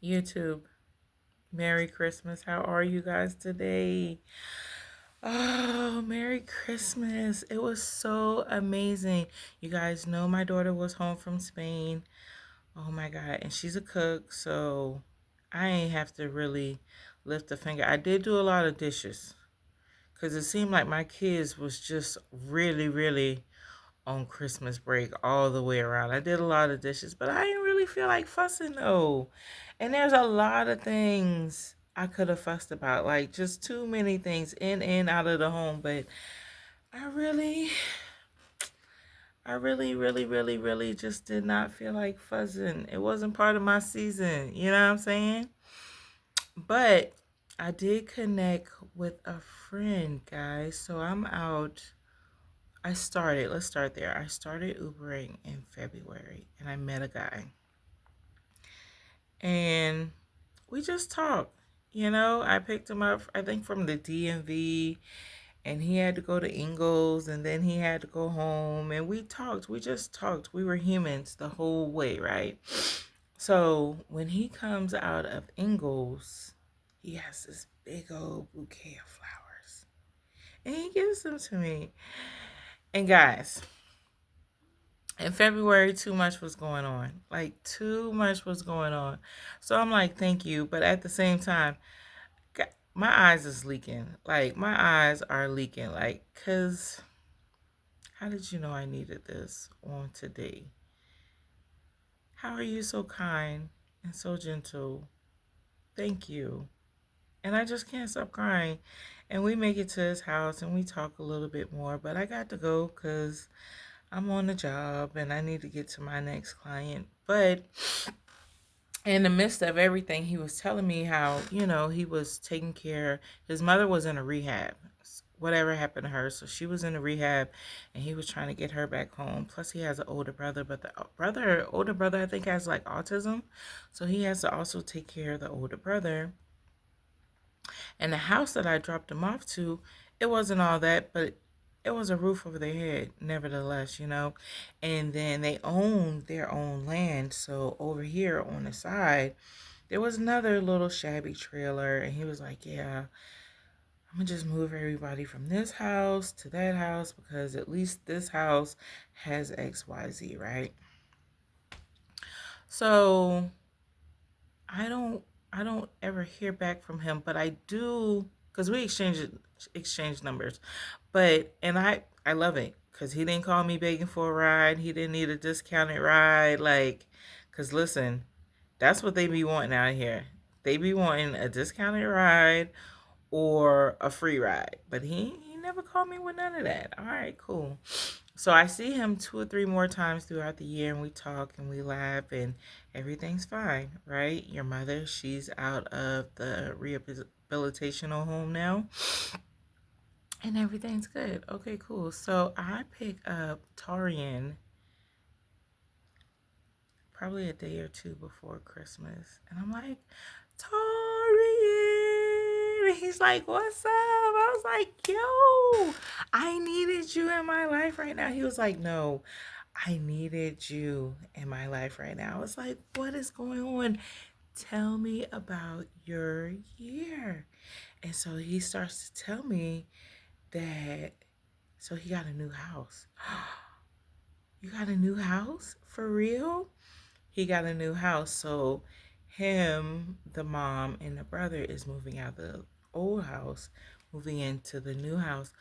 YouTube, Merry Christmas. How are you guys today? Oh, Merry Christmas. It was so amazing. You guys know my daughter was home from Spain. Oh my God. And she's a cook, so I ain't have to really lift a finger. I did do a lot of dishes because it seemed like my kids was just really on Christmas break all the way around. I did a lot of dishes, but I didn't really feel like fussing though. And there's a lot of things I could have fussed about, like just too many things in and out of the home. But I really just did not feel like fussing. It wasn't part of my season. You know what I'm saying? But I did connect with a friend, guys. So I'm out. Let's start there. I started Ubering in February and I met a guy. And we just talked. I picked him up, I think, from the DMV, and he had to go to Ingles, and then he had to go home. And we talked. We just talked. We were humans the whole way, right? So when he comes out of Ingles, he has this big old bouquet of flowers, and he gives them to me. And guys, in February, too much was going on. Like, too much was going on. So I'm like, thank you. But at the same time, my eyes is leaking. Like, my eyes are leaking. Like, because how did you know I needed this on today? How are you so kind and so gentle? Thank you. And I just can't stop crying. And we make it to his house and we talk a little bit more. But I got to go because I'm on the job and I need to get to my next client. But in the midst of everything, he was telling me how, he was taking care. His mother was in a rehab. Whatever happened to her. So she was in a rehab and he was trying to get her back home. Plus he has an older brother, but the older brother, I think, has like autism. So he has to also take care of the older brother. And the house that I dropped him off to, it wasn't all that, but it was a roof over their head, nevertheless. And then they owned their own land. So over here on the side, there was another little shabby trailer. And he was like, yeah, I'm going to just move everybody from this house to that house because at least this house has XYZ, right? So I don't ever hear back from him, but I do because we exchange numbers. But and I love it because he didn't call me begging for a ride. He didn't need a discounted ride, like, because listen, that's what they be wanting out here. They be wanting a discounted ride or a free ride, but he never called me with none of that. All right, cool. So I see him 2 or 3 more times throughout the year, and we talk and we laugh, and everything's fine, right? Your mother, she's out of the rehabilitational home now, and everything's good. Okay, cool. So I pick up Tarian probably a day or two before Christmas, and I'm like, Torian. And he's like, what's up? I was like, yo, I needed you in my life right now. He was like, no, I needed you in my life right now. I was like, what is going on? Tell me about your year. And so he starts to tell me that, so he got a new house. You got a new house? For real? He got a new house. So him, the mom, and the brother is moving out of the old house, moving into the new house.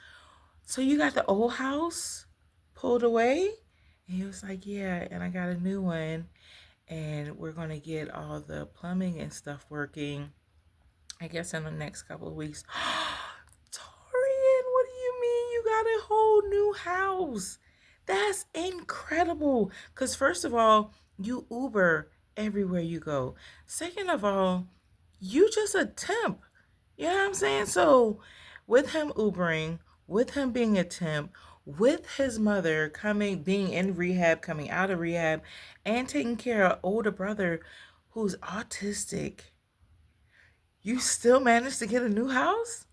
So you got the old house pulled away? And he was like, yeah, and I got a new one. And we're going to get all the plumbing and stuff working, I guess, in the next couple of weeks. Torian, what do you mean you got a whole new house? That's incredible. Because first of all, you Uber everywhere you go. Second of all, you just a temp. You know what I'm saying? So with him Ubering, with him being a temp, with his mother being in rehab, coming out of rehab, and taking care of older brother who's autistic, you still managed to get a new house?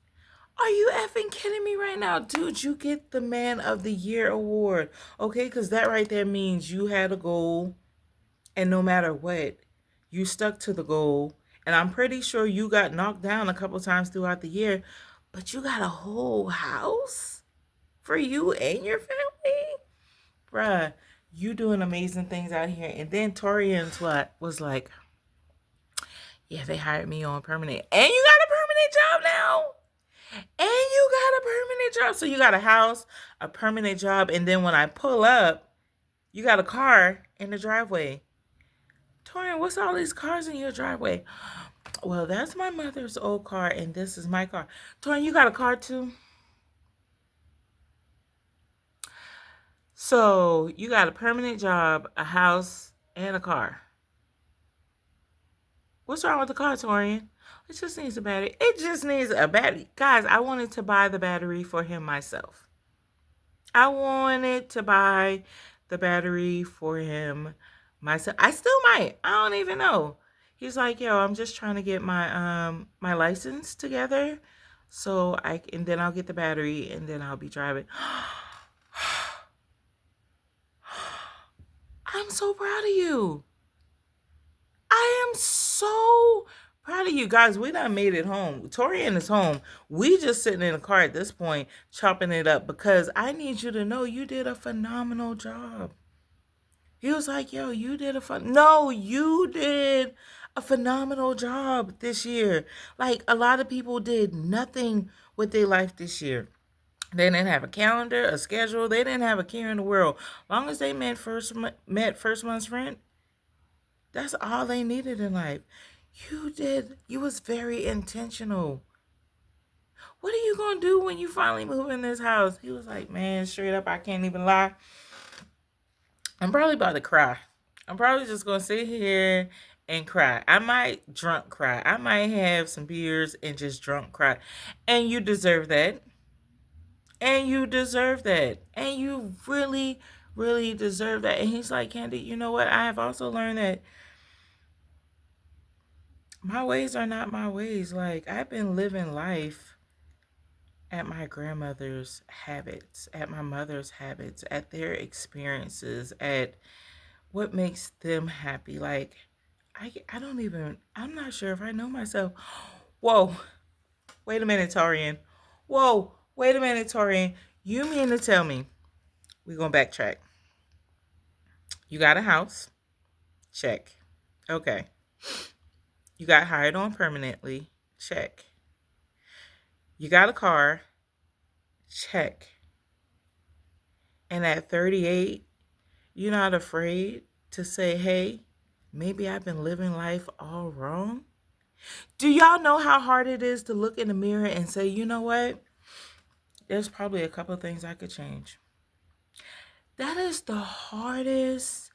Are you effing kidding me right now? Dude, you get the Man of the Year award. Okay, because that right there means you had a goal, and no matter what, You stuck to the goal. And I'm pretty sure you got knocked down a couple times throughout the year, but you got a whole house for you and your family. Bruh, you doing amazing things out here. And then Torian's what was like, yeah, they hired me on permanent. And you got a permanent job now. And you got a permanent job. So you got a house, a permanent job, and then when I pull up, you got a car in the driveway. Torian, what's all these cars in your driveway? Well, that's my mother's old car, and this is my car. Torian, you got a car too? So you got a permanent job, a house, and a car. What's wrong with the car, Torian? It just needs a battery. It just needs a battery. Guys, I wanted to buy the battery for him myself. I wanted to buy the battery for him myself. I still might. I don't even know. He's like, yo, I'm just trying to get my license together. And then I'll get the battery and then I'll be driving. I'm so proud of you. I am so proud of you guys. We done made it home. Torian is home. We just sitting in the car at this point, chopping it up because I need you to know you did a phenomenal job. He was like, yo, you did you did a phenomenal job this year. Like a lot of people did nothing with their life this year. They didn't have a calendar, a schedule. They didn't have a care in the world. Long as they met first month's rent, that's all they needed in life. You did. You was very intentional. What are you going to do when you finally move in this house? He was like, man, straight up, I can't even lie. I'm probably about to cry. I'm probably just going to sit here and cry. I might drunk cry. I might have some beers and just drunk cry. And you deserve that. And you deserve that. And you really, really deserve that. And he's like, Candy, you know what? I have also learned that my ways are not my ways. Like, I've been living life at my grandmother's habits, at my mother's habits, at their experiences, at what makes them happy. Like, I'm not sure if I know myself. Whoa, wait a minute, Torian. Whoa, wait a minute, Torian. You mean to tell me, we're going to backtrack. You got a house? Check. Okay. You got hired on permanently? Check. You got a car? Check. And at 38, you're not afraid to say, hey, maybe I've been living life all wrong? Do y'all know how hard it is to look in the mirror and say, you know what? There's probably a couple of things I could change. That is the hardest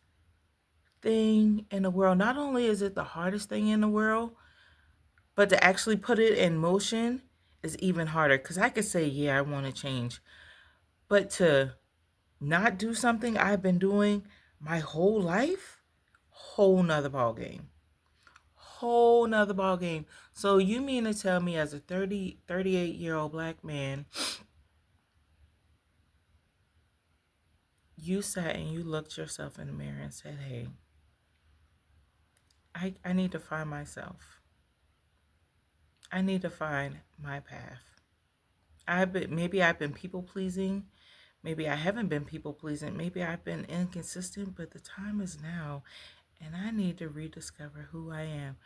thing in the world. Not only is it the hardest thing in the world, but to actually put it in motion is even harder. Because I could say, yeah, I want to change. But to not do something I've been doing my whole life, whole nother ball game. Whole nother ball game. So you mean to tell me as a 38-year-old black man, you sat and you looked yourself in the mirror and said, hey, I need to find myself. I need to find my path. Maybe I've been people pleasing. Maybe I haven't been people pleasing. Maybe I've been inconsistent, but the time is now, and I need to rediscover who I am.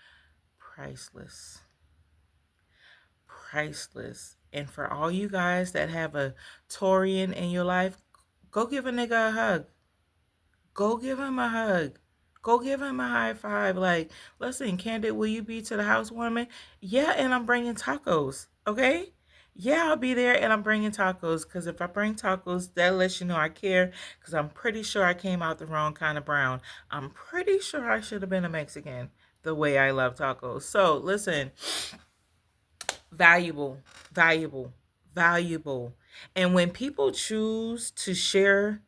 Priceless. Priceless. And for all you guys that have a Torian in your life, go give a nigga a hug. Go give him a hug. Go give him a high five. Like, listen, Candid, will you be to the housewarming? Yeah, and I'm bringing tacos. Okay? Yeah, I'll be there and I'm bringing tacos. Because if I bring tacos, that lets you know I care. Because I'm pretty sure I came out the wrong kind of brown. I'm pretty sure I should have been a Mexican the way I love tacos. So, listen. Valuable, valuable, valuable. And when people choose to share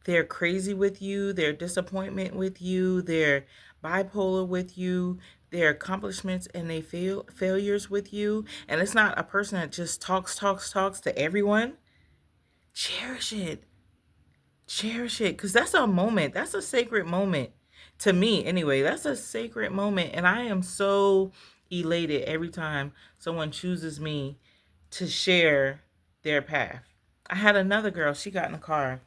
their crazy with you, their disappointment with you, their bipolar with you, their accomplishments and their failures with you, and it's not a person that just talks to everyone, cherish it. Cherish it, because that's a moment. That's a sacred moment To me, anyway, that's a sacred moment. And I am so elated every time someone chooses me to share their path. I had another girl, she got in the car.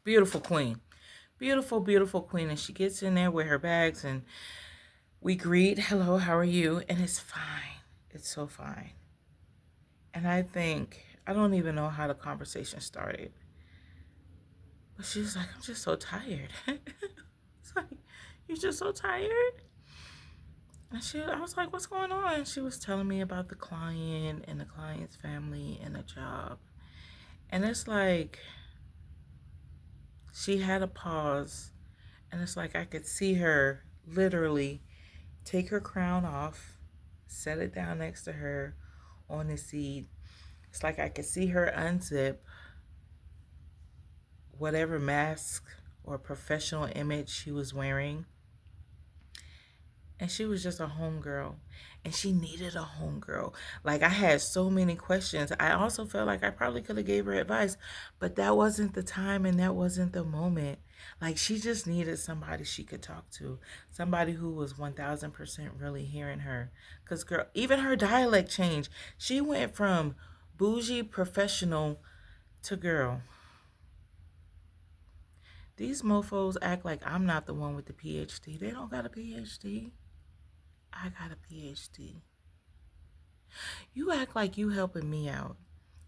Beautiful queen. Beautiful, beautiful queen. And she gets in there with her bags and we greet, hello, how are you? And it's fine. It's so fine. And I think, I don't even know how the conversation started. But she was like, I'm just so tired. It's like, you're just so tired? And I was like, what's going on? She was telling me about the client and the client's family and the job. And it's like, she had a pause. And it's like, I could see her literally take her crown off, set it down next to her on the seat. It's like I could see her unzip whatever mask or professional image she was wearing. And she was just a homegirl. And she needed a homegirl. Like, I had so many questions. I also felt like I probably could have gave her advice, but that wasn't the time and that wasn't the moment. Like, she just needed somebody she could talk to. Somebody who was 1000% really hearing her. Because, girl, even her dialect changed. She went from bougie professional to girl. These mofos act like I'm not the one with the PhD. They don't got a PhD. I got a PhD. You act like you helping me out.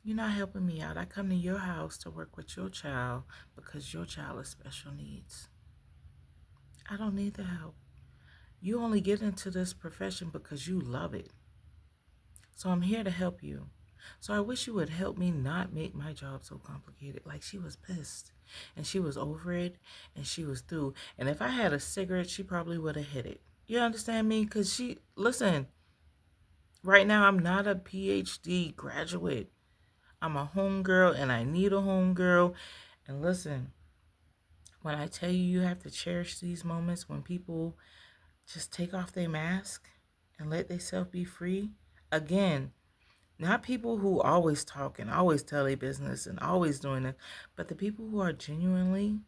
You're not helping me out. I come to your house to work with your child because your child has special needs. I don't need the help. You only get into this profession because you love it. So I'm here to help you. So I wish you would help me not make my job so complicated. Like, she was pissed and she was over it and she was through. And if I had a cigarette, she probably would have hit it. You understand me? Because listen, right now I'm not a PhD graduate. I'm a homegirl and I need a homegirl. And listen, when I tell you you have to cherish these moments when people just take off their mask and let themselves be free. Again, not people who always talk and always tell their business and always doing it, but the people who are genuinely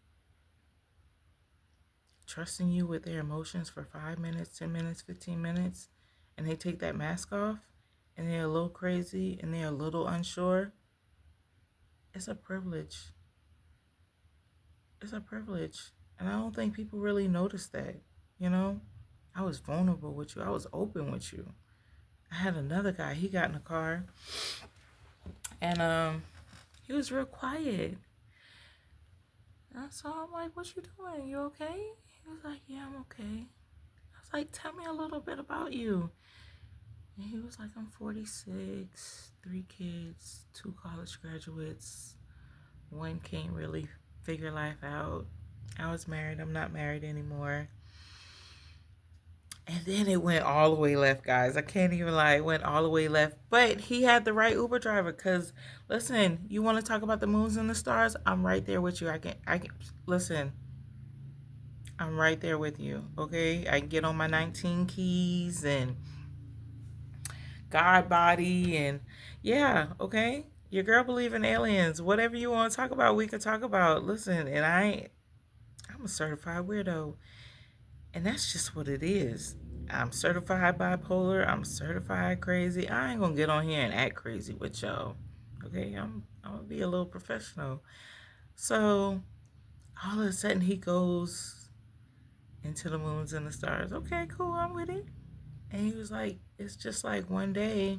trusting you with their emotions for 5 minutes, 10 minutes, 15 minutes, and they take that mask off and they're a little crazy and they're a little unsure. It's a privilege. It's a privilege. And I don't think people really notice that, you know? I was vulnerable with you. I was open with you. I had another guy, he got in the car and he was real quiet. And so I'm like, what you doing? You okay? He was like, yeah, I'm okay. I was like, tell me a little bit about you. And he was like, I'm 46, 3 kids, 2 college graduates. One can't really figure life out. I was married. I'm not married anymore. And then it went all the way left, guys. I can't even lie. It went all the way left. But he had the right Uber driver. Because, listen, you want to talk about the moons and the stars? I'm right there with you. Listen, I'm right there with you. Okay? I can get on my 19 keys and God body and yeah, okay? Your girl believe in aliens. Whatever you want to talk about, we can talk about. Listen, and I'm a certified weirdo. And that's just what it is. I'm certified bipolar. I'm certified crazy. I ain't gonna get on here and act crazy with y'all. Okay, I'm gonna be a little professional. So all of a sudden he goes into the moons and the stars. Okay, cool, I'm with it. And he was like, it's just like one day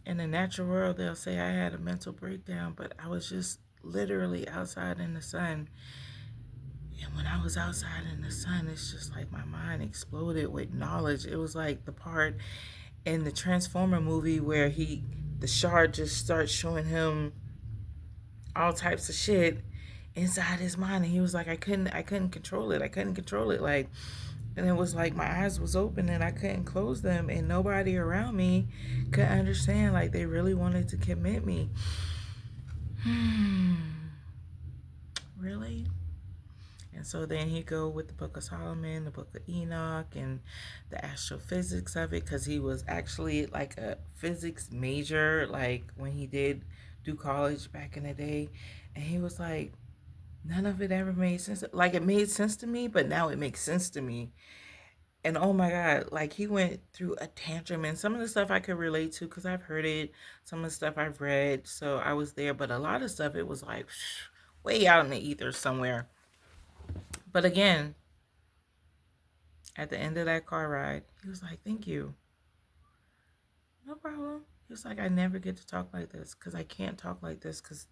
in the natural world they'll say I had a mental breakdown, but I was just literally outside in the sun. And when I was outside in the sun, it's just like my mind exploded with knowledge. It was like the part in the Transformer movie where the shard just starts showing him all types of shit inside his mind. And he was like, I couldn't control it. I couldn't control it. Like, and it was like my eyes was open and I couldn't close them. And nobody around me could understand. Like, they really wanted to commit me. Really? And so then he go with the Book of Solomon, the Book of Enoch, and the astrophysics of it, because he was actually like a physics major, like when he did do college back in the day. And he was like, None of it ever made sense. Like, it made sense to me, but now it makes sense to me. And oh my God, like, he went through a tantrum, and some of the stuff I could relate to because I've heard it, some of the stuff I've read, so I was there. But a lot of stuff, it was like way out in the ether somewhere. But again, at the end of that car ride, he was like, "Thank you. No problem." He was like, "I never get to talk like this because I can't talk like this because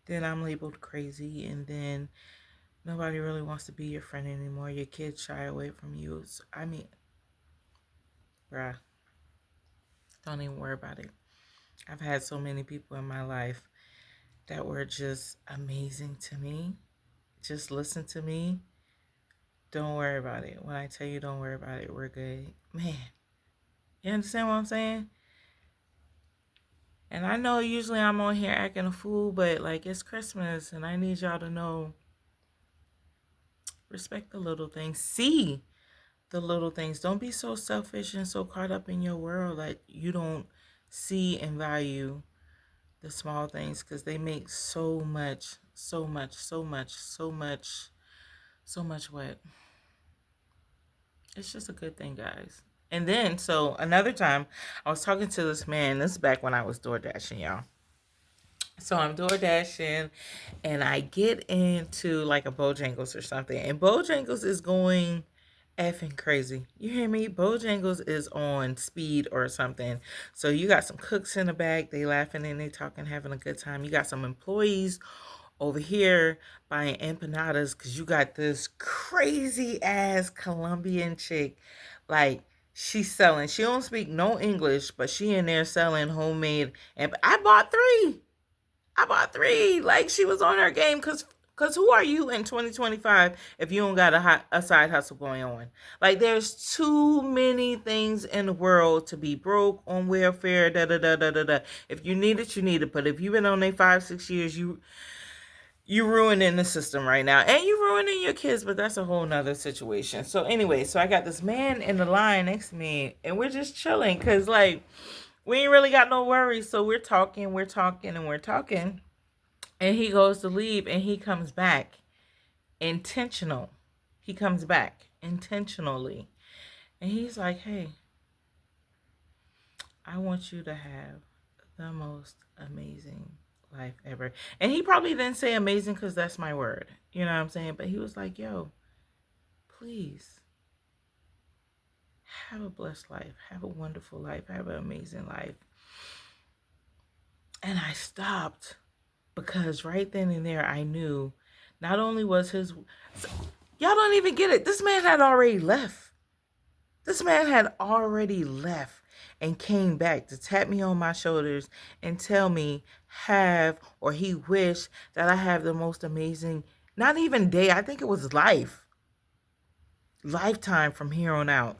then I'm labeled crazy, and then nobody really wants to be your friend anymore. Your kids shy away from you." So, I mean, bruh, don't even worry about it. I've had so many people in my life that were just amazing to me. Just listen to me. Don't worry about it. When I tell you don't worry about it, we're good. Man, you understand what I'm saying? And I know usually I'm on here acting a fool, but like, it's Christmas and I need y'all to know, respect the little things. See the little things. Don't be so selfish and so caught up in your world that you don't see and value the small things, because they make so much, so much, so much, so much, so much what? It's just a good thing, guys. And then, so another time, I was talking to this man. This is back when I was door dashing, y'all. So I'm door dashing, and I get into like a Bojangles or something, and Bojangles is going effing crazy. You hear me? Bojangles is on speed or something. So you got some cooks in the back, they laughing and they talking, having a good time. You got some employees over here buying empanadas because you got this crazy ass Colombian chick, like, she's selling. She don't speak no English, but she in there selling homemade. And I bought three. Like, she was on her game, because who are you in 2025 if you don't got a side hustle going on? Like, there's too many things in the world to be broke, on welfare, da da da da da da. If you need it, you need it. But if you've been on there 5, 6 years, you ruining the system right now, and you ruining your kids. But that's a whole nother situation. So anyway, so I got this man in the line next to me, and we're just chilling because, like, we ain't really got no worries. So we're talking, and we're talking. And he goes to leave, and he comes back intentional. He comes back intentionally. And he's like, "Hey, I want you to have the most amazing life ever." And he probably didn't say amazing because that's my word. You know what I'm saying? But he was like, "Yo, please have a blessed life. Have a wonderful life. Have an amazing life." And I stopped because right then and there I knew not only was his... Y'all don't even get it. This man had already left. This man had already left and came back to tap me on my shoulders and tell me he wished that I have the most amazing, not even day, I think it was lifetime from here on out.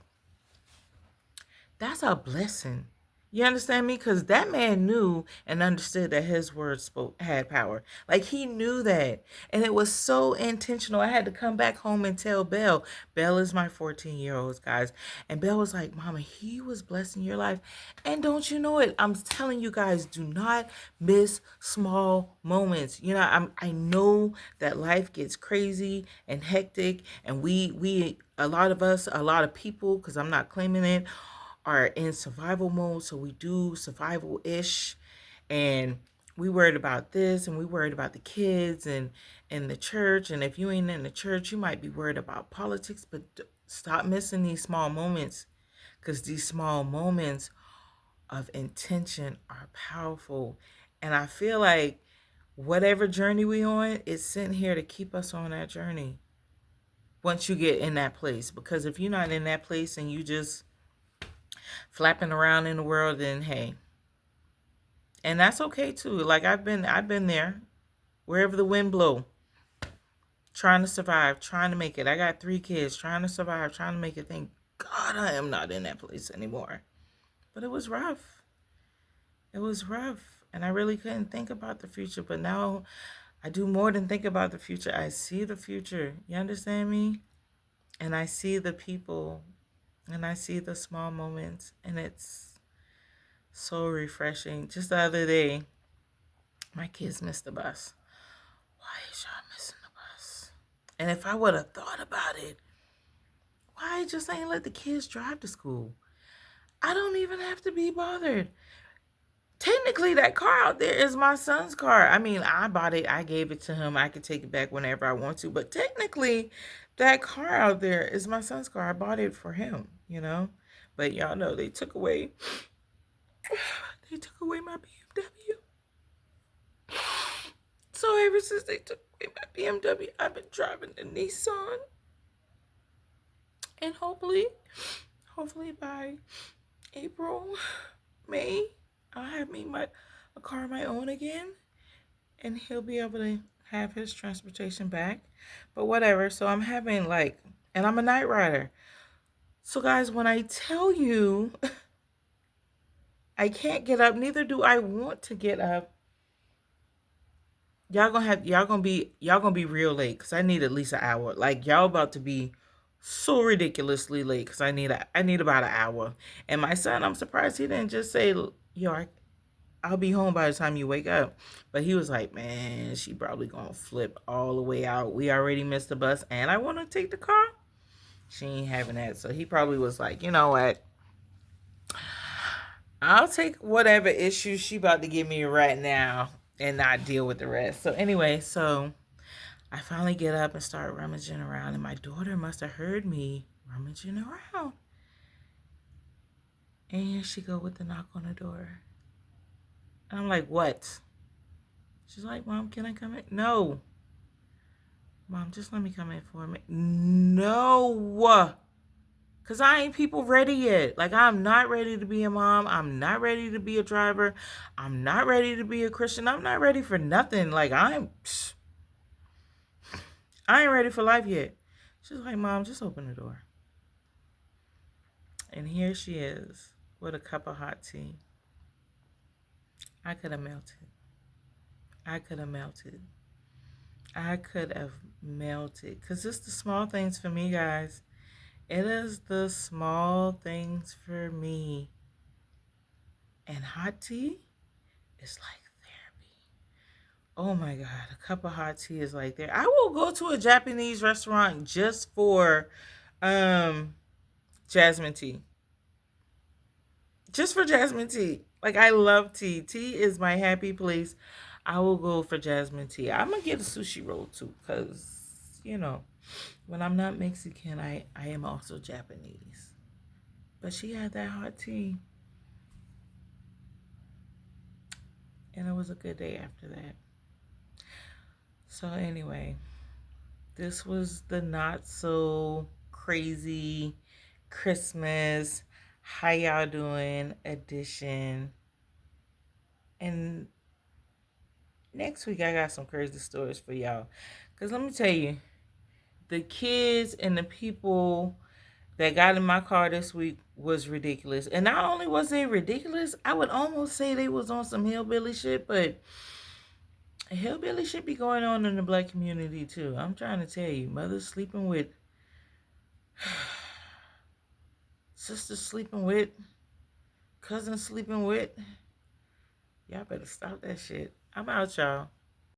That's a blessing. You understand me? Because that man knew and understood that his words had power. Like, he knew that. And it was so intentional. I had to come back home and tell Belle. Belle is my 14-year-old, guys. And Belle was like, "Mama, he was blessing your life." And don't you know it? I'm telling you guys, do not miss small moments. You know, I know that life gets crazy and hectic. And a lot of us, a lot of people, because I'm not claiming it, are in survival mode. So we do survival-ish, and we worried about this, and we worried about the kids and the church. And if you ain't in the church, you might be worried about politics. But stop missing these small moments, because these small moments of intention are powerful. And I feel like whatever journey we on, it's sent here to keep us on that journey once you get in that place. Because if you're not in that place and you just flapping around in the world, then hey, and that's okay too. Like, I've been there, wherever the wind blow, trying to survive, trying to make it. I got 3 kids, trying to survive, trying to make it. Thank God I am not in that place anymore. But it was rough. It was rough, and I really couldn't think about the future. But now I do more than think about the future. I see the future. You understand me? And I see the people, and I see the small moments, and it's so refreshing. Just the other day, my kids missed the bus. Why is y'all missing the And if I would have thought about it, why I just ain't let the kids drive to school? I don't even have to be bothered. Technically, that car out there is my son's car. I mean, I bought it. I gave it to him. I could take it back whenever I want to. But technically, that car out there is my son's car. I bought it for him, you know? But y'all know they took away my BMW. So ever since they took away my BMW, I've been driving the Nissan. And hopefully by April, May, I'll have a car of my own again, and he'll be able to have his transportation back. But whatever. So I'm having and I'm a night rider. So guys, when I tell you I can't get up, neither do I want to get up. Y'all gonna be real late because I need at least an hour. Like y'all about to be so ridiculously late because I need about an hour. And my son, I'm surprised he didn't just say, yo, I'll be home by the time you wake up. But he was like, man, she probably gonna flip all the way out. We already missed the bus and I want to take the car. She ain't having that. So he probably was like, you know what? I'll take whatever issue she about to give me right now and not deal with the rest. So anyway, I finally get up and start rummaging around, and my daughter must have heard me rummaging around. And here she go with the knock on the door. And I'm like, what? She's like, Mom, can I come in? No. Mom, just let me come in for a minute. No. Because I ain't people ready yet. Like, I'm not ready to be a mom. I'm not ready to be a driver. I'm not ready to be a Christian. I'm not ready for nothing. Like, I ain't ready for life yet. She's like, Mom, just open the door. And here she is with a cup of hot tea. I could have melted. I could have melted. Because it's the small things for me, guys. It is the small things for me. And hot tea is like therapy. Oh my God, a cup of hot tea is like there. I will go to a Japanese restaurant just for jasmine tea. Just for jasmine tea. Like, I love tea. Tea is my happy place. I will go for jasmine tea. I'm going to get a sushi roll too because, when I'm not Mexican, I am also Japanese. But she had that hot tea. And it was a good day after that. So anyway, this was the not so crazy Christmas, how y'all doing edition. And next week I got some crazy stories for y'all. Because let me tell you, the kids and the people that got in my car this week was ridiculous. And not only was they ridiculous, I would almost say they was on some hillbilly shit, but hillbilly shit be going on in the black community too. I'm trying to tell you, mothers sleeping with, sisters sleeping with, cousins sleeping with. Y'all better stop that shit. I'm out, y'all.